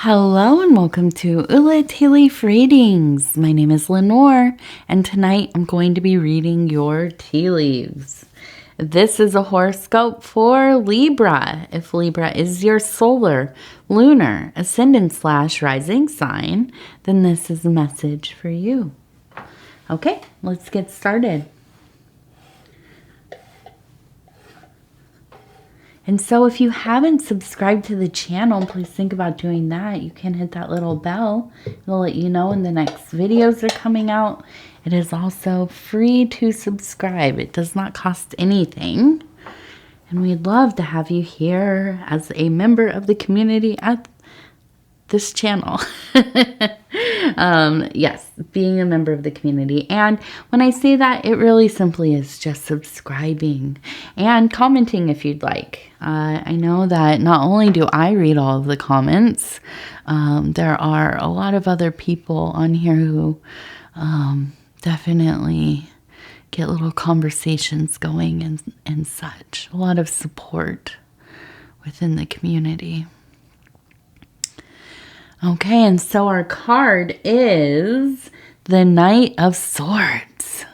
Hello and welcome to Ula Tea Leaf Readings. My name is Lenor and tonight I'm going to be reading your tea leaves. This is a horoscope for Libra. If Libra is your solar, lunar, ascendant / rising sign, then this is a message for you. Okay, let's get started. And so if you haven't subscribed to the channel, please think about doing that. You can hit that little bell. It'll let you know when the next videos are coming out. It is also free to subscribe. It does not cost anything. And we'd love to have you here as a member of the community at this channel. Yes, being a member of the community. And when I say that, it really simply is just subscribing and commenting if you'd like. I know that not only do I read all of the comments, there are a lot of other people on here who definitely get little conversations going and such. A lot of support within the community. Okay, and so our card is the Knight of Swords.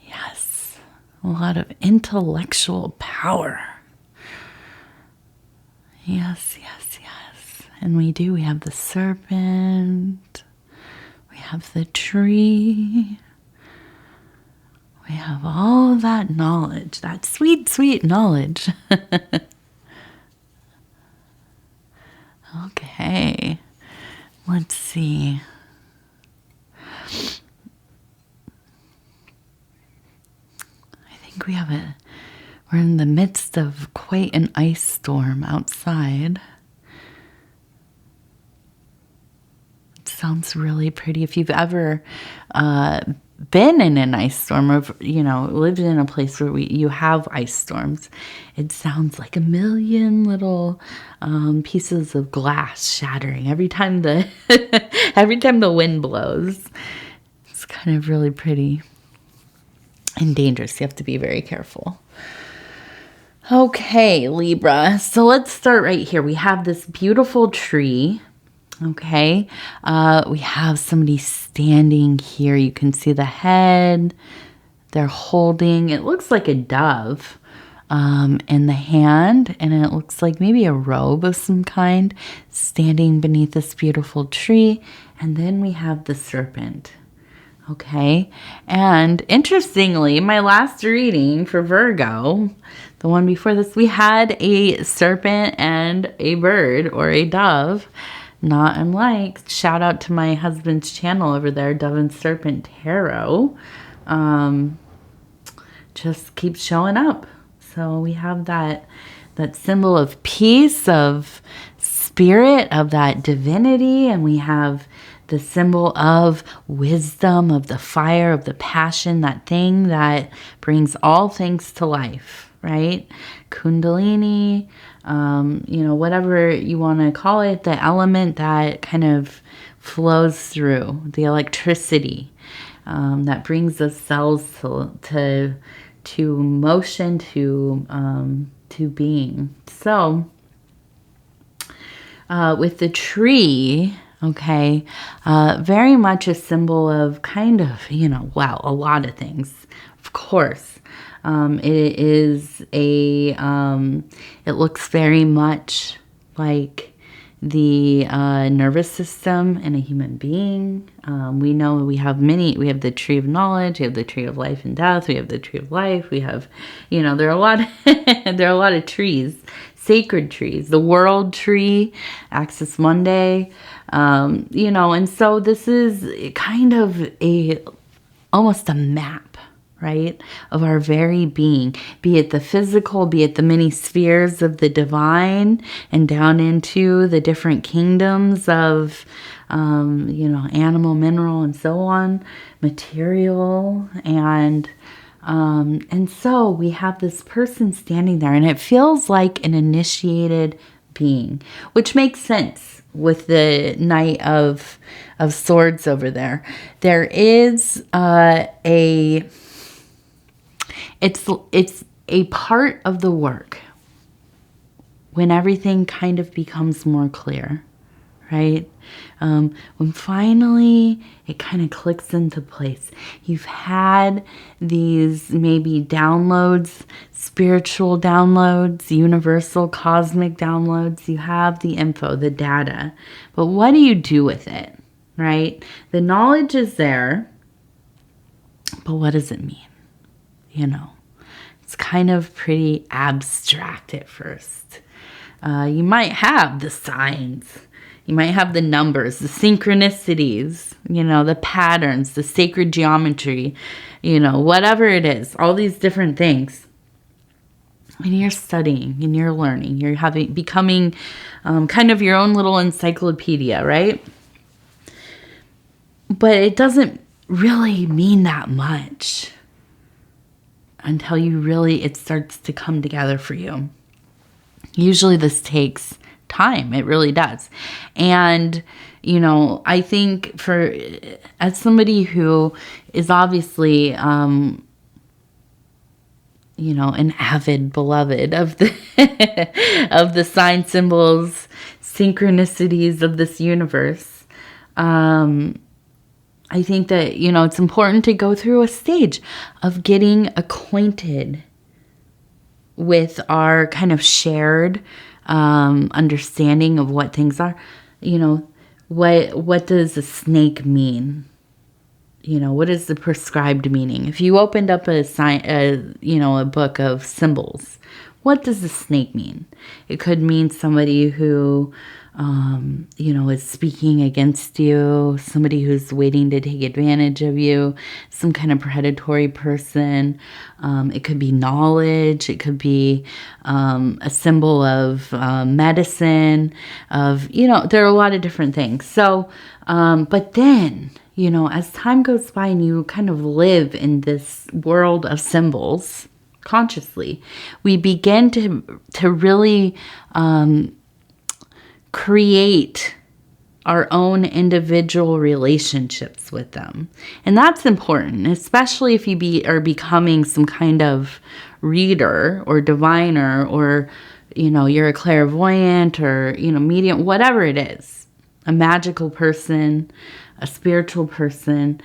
Yes, a lot of intellectual power. Yes, yes, yes. And we have the serpent. We have the tree. We have all that knowledge, that sweet, sweet knowledge. Okay, let's see. I think we're in the midst of quite an ice storm outside. It sounds really pretty. If you've ever been in an ice storm or, lived in a place where you have ice storms, it sounds like a million little pieces of glass shattering every time the wind blows. It's kind of really pretty and dangerous. You have to be very careful. Okay, Libra. So let's start right here. We have this beautiful tree. Okay, we have somebody standing here. You can see the head. They're holding, it looks like a dove in the hand, and it looks like maybe a robe of some kind standing beneath this beautiful tree. And then we have the serpent. Okay, and interestingly, my last reading for Virgo, the one before this, we had a serpent and a bird or a dove. Not unlike, shout out to my husband's channel over there, Dove and Serpent Tarot. Just keeps showing up. So we have that symbol of peace, of spirit, of that divinity, and we have the symbol of wisdom, of the fire, of the passion, that thing that brings all things to life, right? Kundalini, whatever you want to call it, the element that kind of flows through, the electricity that brings the cells to motion, to being. So with the tree, okay, very much a symbol of kind of, a lot of things, of course. It is it looks very much like the nervous system in a human being. We know we have the tree of knowledge, we have the tree of life and death, we have the tree of life, we have, there are a lot, there are a lot of trees, sacred trees, the world tree, Axis Mundi, and so this is kind of almost a map, right, of our very being, be it the physical, be it the many spheres of the divine, and down into the different kingdoms of, animal, mineral, and so on, material, and so we have this person standing there, and it feels like an initiated being, which makes sense with the Knight of Swords over there. There is it's a part of the work when everything kind of becomes more clear, right? When finally it kind of clicks into place. You've had these maybe downloads, spiritual downloads, universal cosmic downloads. You have the info, the data. But what do you do with it, right? The knowledge is there, but what does it mean? You know, it's kind of pretty abstract at first. You might have the signs. You might have the numbers, the synchronicities, you know, the patterns, the sacred geometry, you know, whatever it is, all these different things. And you're studying and you're learning. You're becoming kind of your own little encyclopedia, right? But it doesn't really mean that much until it starts to come together for you. Usually this takes time. It really does. And, you know, I think as somebody who is obviously, you know, an avid beloved of the sign symbols, synchronicities of this universe, I think that, you know, it's important to go through a stage of getting acquainted with our kind of shared understanding of what things are. You know, what does a snake mean? You know, what is the prescribed meaning? If you opened up a book of symbols, what does the snake mean? It could mean somebody who, you know, is speaking against you, somebody who's waiting to take advantage of you, some kind of predatory person. It could be knowledge. It could be a symbol of medicine, you know, there are a lot of different things. So, but then, you know, as time goes by and you kind of live in this world of symbols consciously, we begin to really create our own individual relationships with them. And that's important, especially if you are becoming some kind of reader or diviner, or, you know, you're a clairvoyant or, you know, medium, whatever it is, a magical person, a spiritual person.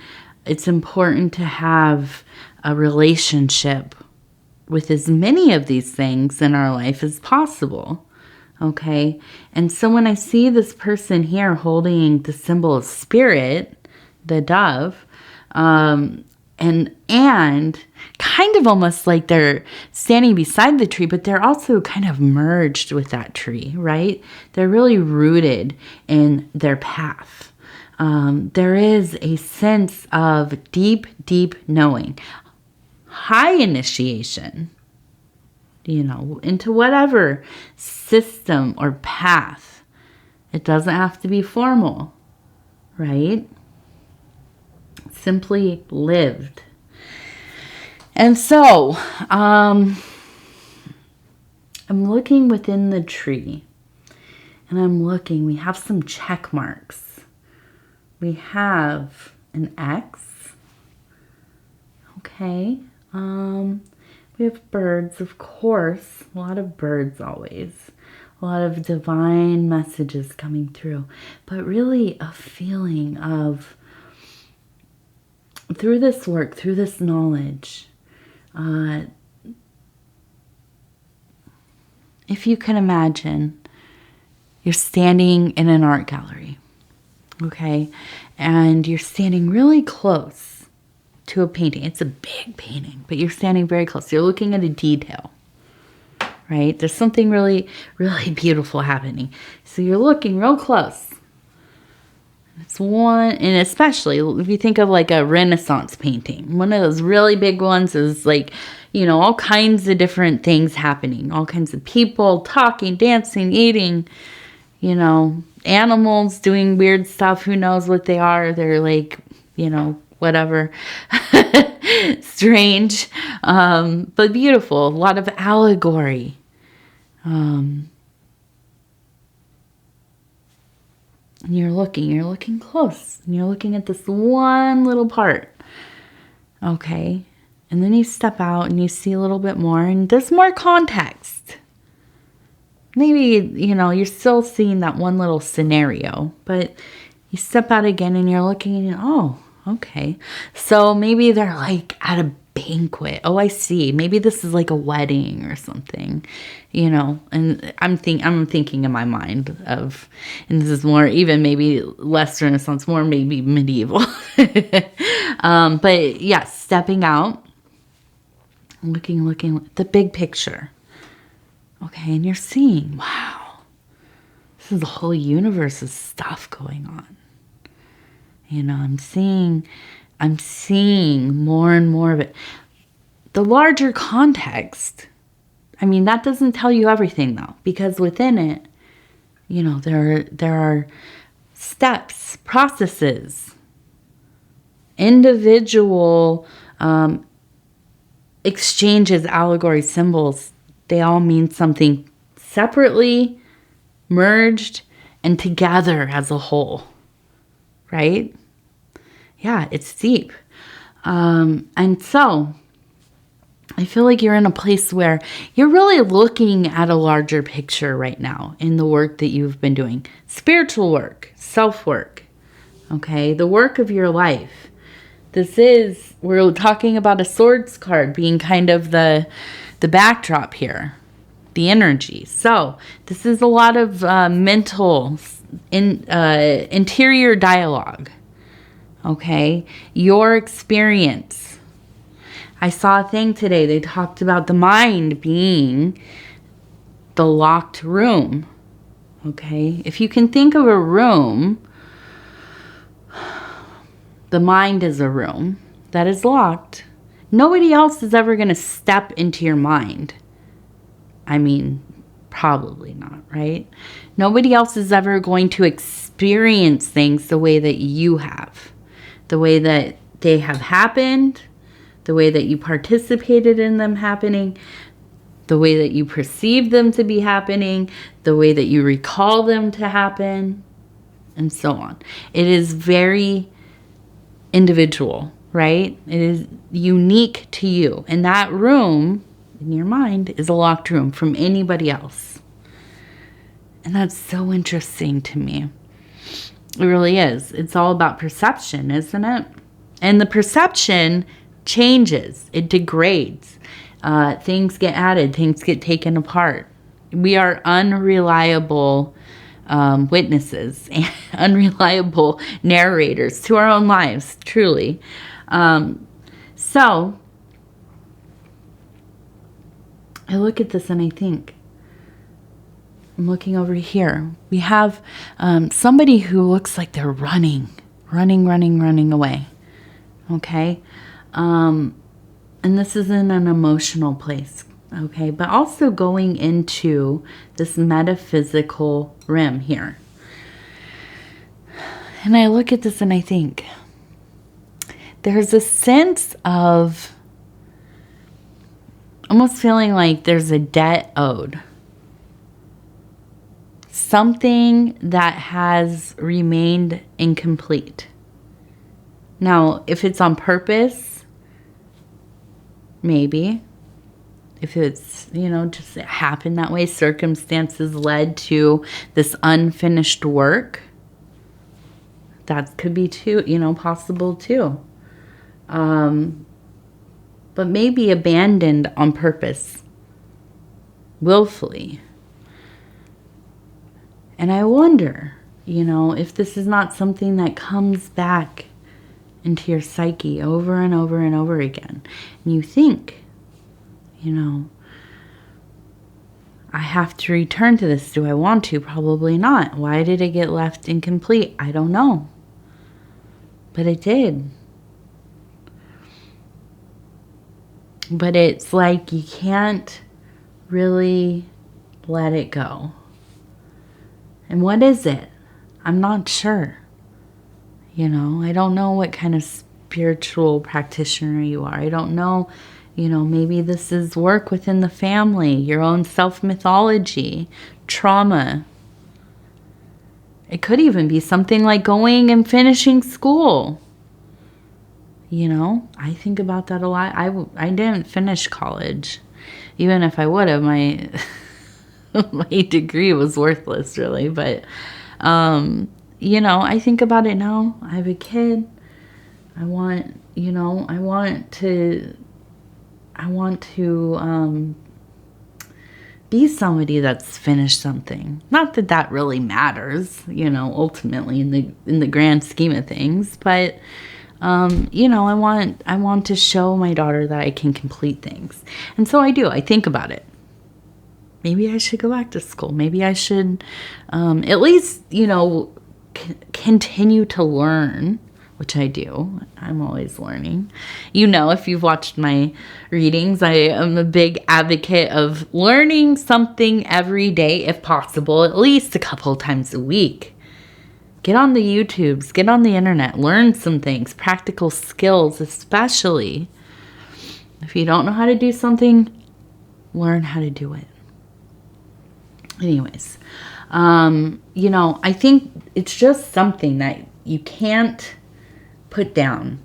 It's important to have a relationship with as many of these things in our life as possible. Okay. And so when I see this person here holding the symbol of spirit, the dove, and kind of almost like they're standing beside the tree, but they're also kind of merged with that tree, right? They're really rooted in their path. There is a sense of deep, deep knowing, high initiation, you know, into whatever system or path. It doesn't have to be formal, right? Simply lived. And so, I'm looking within the tree, and we have some check marks. We have an X. Okay. We have birds, of course. A lot of birds always. A lot of divine messages coming through. But really a feeling of, through this work, through this knowledge, if you can imagine, you're standing in an art gallery, okay? And you're standing really close to a painting. It's a big painting, but you're standing very close. You're looking at a detail, right? There's something really, really beautiful happening. So you're looking real close. It's one, and especially if you think of like a Renaissance painting, one of those really big ones is like, you know, all kinds of different things happening, all kinds of people talking, dancing, eating, you know, animals doing weird stuff. Who knows what they are? They're like, you know, whatever, strange, but beautiful. A lot of allegory. And you're looking close, and you're looking at this one little part. Okay. And then you step out and you see a little bit more, and there's more context. maybe, you're still seeing that one little scenario, but you step out again and you're looking and, oh, okay. So maybe they're like at a banquet. Oh, I see. Maybe this is like a wedding or something, and I'm thinking in my mind of, and this is more even maybe less Renaissance, more maybe medieval. But yes, stepping out, looking at the big picture. Okay, and you're seeing, wow, this is a whole universe of stuff going on. I'm seeing more and more of it. The larger context, that doesn't tell you everything though, because within it, there are steps, processes, individual exchanges, allegories, symbols. They all mean something separately, merged, and together as a whole, right? Yeah, it's deep. And so I feel like you're in a place where you're really looking at a larger picture right now in the work that you've been doing. Spiritual work, self-work, okay? The work of your life. We're talking about a swords card being kind of the backdrop here, the energy. So this is a lot of mental, interior dialogue, okay? Your experience. I saw a thing today. They talked about the mind being the locked room, okay? If you can think of a room, the mind is a room that is locked. Nobody else is ever going to step into your mind. Probably not, right? Nobody else is ever going to experience things the way that you have. The way that they have happened, the way that you participated in them happening, the way that you perceive them to be happening, the way that you recall them to happen, and so on. It is very individual, right? It is unique to you. And that room in your mind is a locked room from anybody else. And that's so interesting to me. It really is. It's all about perception, isn't it? And the perception changes. It degrades. Things get added. Things get taken apart. We are unreliable witnesses, and unreliable narrators to our own lives, truly. So I look at this and I think, I'm looking over here. We have somebody who looks like they're running away. Okay? And this is in an emotional place. Okay? But also going into this metaphysical rim here. And I look at this and I think, there's a sense of almost feeling like there's a debt owed. Something that has remained incomplete. Now, if it's on purpose, maybe. If it's, just it happened that way, circumstances led to this unfinished work, that could be too, possible too. But maybe abandoned on purpose, willfully. And I wonder, if this is not something that comes back into your psyche over and over and over again. And you think, I have to return to this. Do I want to? Probably not. Why did it get left incomplete? I don't know. But it did. But it's like you can't really let it go. And what is it? I'm not sure. I don't know what kind of spiritual practitioner you are. I don't know, maybe this is work within the family, your own self-mythology, trauma. It could even be something like going and finishing school. I think about that a lot. I didn't finish college. Even if I would have, my degree was worthless, really. But, I think about it now. I have a kid. I want to be somebody that's finished something. Not that that really matters, ultimately in the grand scheme of things, but I want to show my daughter that I can complete things. And so I do. I think about it. Maybe I should go back to school. Maybe I should at least, continue to learn, which I do. I'm always learning. If you've watched my readings, I am a big advocate of learning something every day, if possible, at least a couple of times a week. Get on the YouTubes, get on the internet, learn some things, practical skills, especially. If you don't know how to do something, learn how to do it. Anyways, I think it's just something that you can't put down.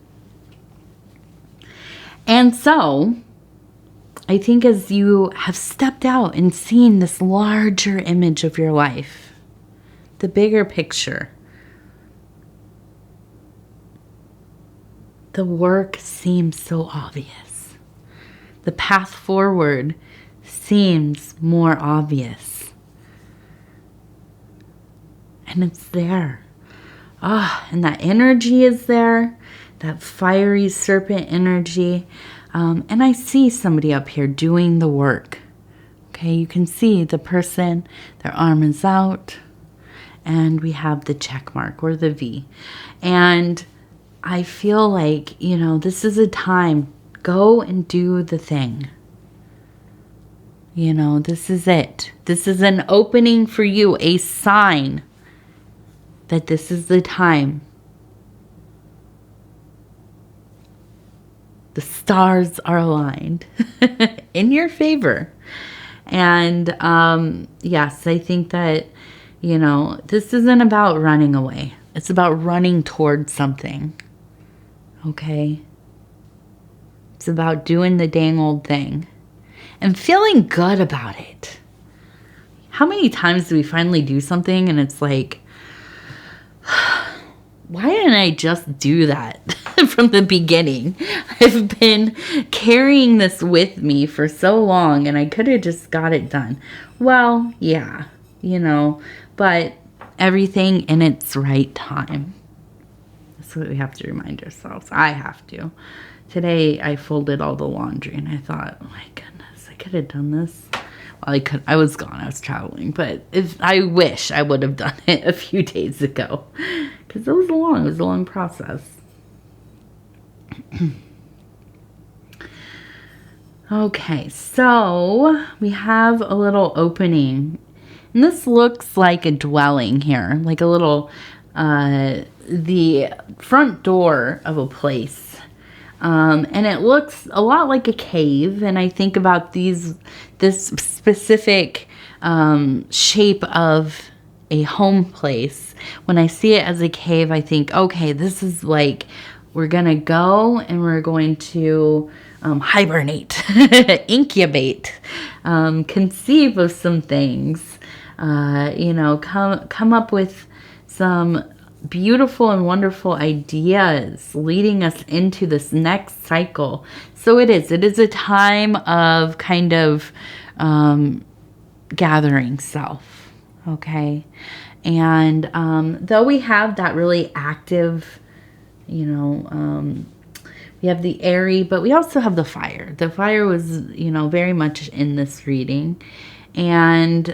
And so, I think as you have stepped out and seen this larger image of your life, the bigger picture, the work seems so obvious. The path forward seems more obvious. And it's there. And that energy is there, that fiery serpent energy. And I see somebody up here doing the work. Okay, you can see the person, their arm is out, and we have the check mark or the V. And I feel like, this is a time, go and do the thing. This is it. This is an opening for you, a sign that this is the time. The stars are aligned in your favor. And yes, I think that, this isn't about running away. It's about running towards something. Okay? It's about doing the dang old thing and feeling good about it. How many times do we finally do something and it's like, why didn't I just do that from the beginning? I've been carrying this with me for so long and I could have just got it done. Well, yeah, but everything in its right time. That's what we have to remind ourselves. I have to. Today I folded all the laundry and I thought, oh my goodness, I could have done this. Well, I was gone. I was traveling. But I wish I would have done it a few days ago. Because it was a long process. Okay, so we have a little opening. And this looks like a dwelling here. Like a little, the front door of a place. And it looks a lot like a cave. And I think about this specific shape of a home place. When I see it as a cave, I think, okay, this is like, we're going to go and we're going to hibernate, incubate, conceive of some things, come up with some beautiful and wonderful ideas leading us into this next cycle. So it is a time of kind of gathering self, okay? And though we have that really active, we have the airy, but we also have the fire. The fire was, very much in this reading. And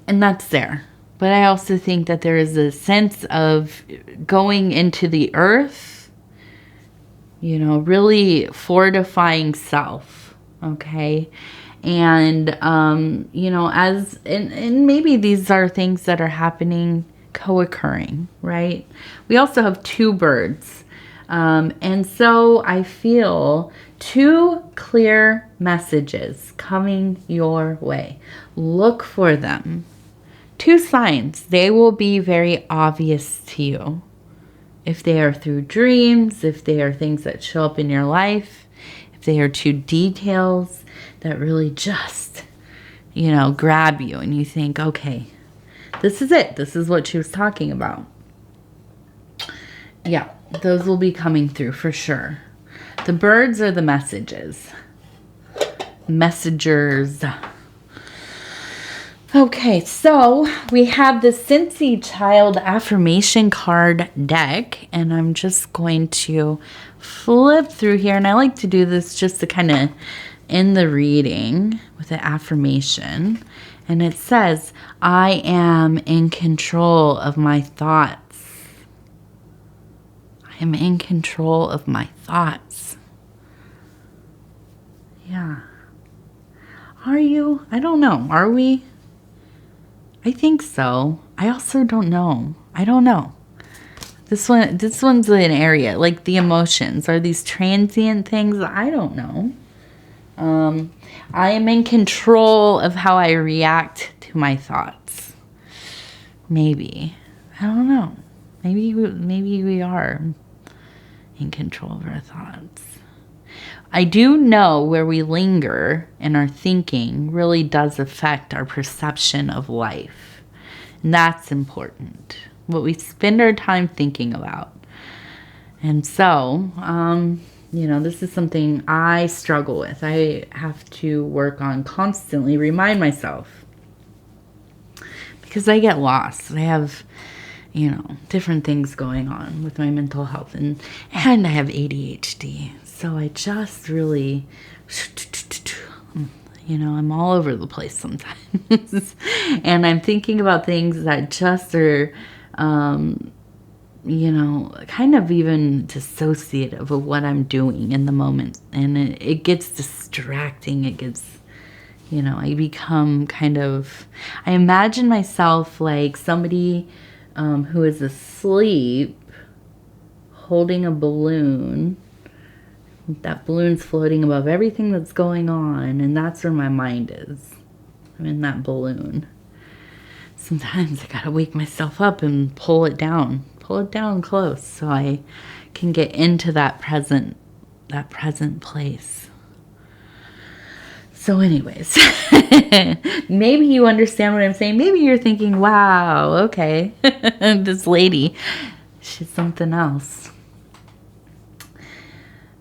that's there. But I also think that there is a sense of going into the earth, really fortifying self, okay? And, and maybe these are things that are happening, co-occurring, right? We also have two birds. And so I feel two clear messages coming your way. Look for them. Two signs. They will be very obvious to you. If they are through dreams, if they are things that show up in your life, if they are two details that really just, you know, grab you and you think, okay, this is it. This is what she was talking about. Yeah, those will be coming through for sure. The birds are the messages. Messengers. Okay, so we have the Cincy Child Affirmation card deck, and I'm just going to flip through here, and I like to do this just to kind of end the reading with an affirmation, and it says, I am in control of my thoughts. I am in control of my thoughts. Yeah. Are you? I don't know. Are we? I think so. I also don't know. I don't know. This one's an area, like the emotions. Are these transient things? I don't know. I am in control of how I react to my thoughts. Maybe. I don't know. Maybe we are in control of our thoughts. I do know where we linger in our thinking really does affect our perception of life. And that's important. What we spend our time thinking about. And so, you know, this is something I struggle with. I have to work on constantly, remind myself. Because I get lost. I have, you know, different things going on with my mental health. And I have ADHD. So I just really, you know, I'm all over the place sometimes. And I'm thinking about things that just are, you know, kind of even dissociative of what I'm doing in the moment. And it gets distracting. It gets, you know, I become kind of, I imagine myself like somebody who is asleep holding a balloon. That balloon's floating above everything that's going on, and that's where my mind is. I'm in that balloon. Sometimes I gotta wake myself up and pull it down close so I can get into that present place. So anyways, maybe you understand what I'm saying. Maybe you're thinking, wow, okay, this lady, she's something else.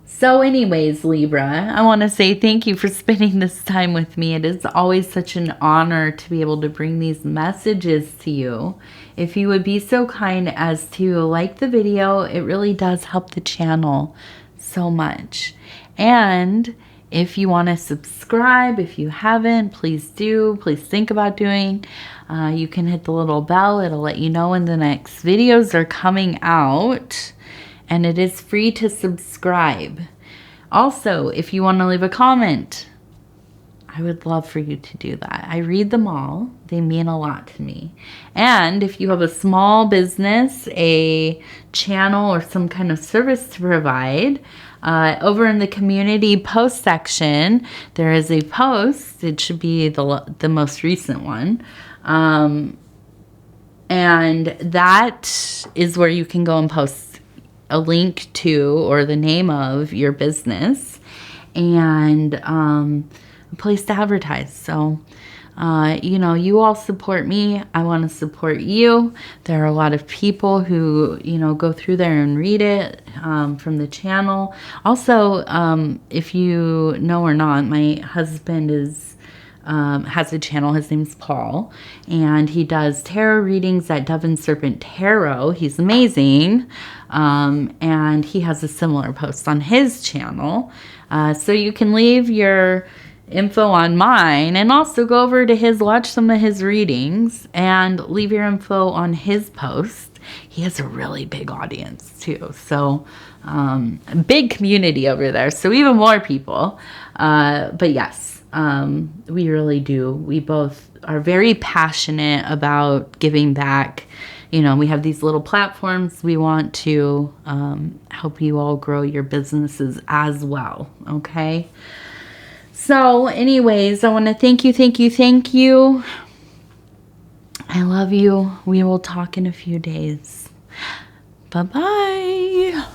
So anyways, Libra, I want to say thank you for spending this time with me. It is always such an honor to be able to bring these messages to you. If you would be so kind as to like the video, it really does help the channel so much. And if you want to subscribe, if you haven't, please do. Please think about doing. You can hit the little bell. It'll let you know when the next videos are coming out. And it is free to subscribe. Also, if you want to leave a comment, I would love for you to do that. I read them all. They mean a lot to me. And if you have a small business, a channel, or some kind of service to provide, over in the community post section, there is a post. It should be the most recent one. And that is where you can go and post a link to or the name of your business and a place to advertise. So, you know, you all support me. I want to support you. There are a lot of people who, you know, go through there and read it from the channel. Also, if you know or not, my husband has a channel. His name's Paul, and he does tarot readings at Dove and Serpent Tarot. He's amazing, and he has a similar post on his channel. So you can leave your info on mine and also go over to his, watch some of his readings and leave your info on his post. He has a really big audience too. So a big community over there. So even more people. But yes. We really do. We both are very passionate about giving back. You know, we have these little platforms. We want to help you all grow your businesses as well. Okay. So anyways, I want to thank you. I love you. We will talk in a few days. Bye-bye.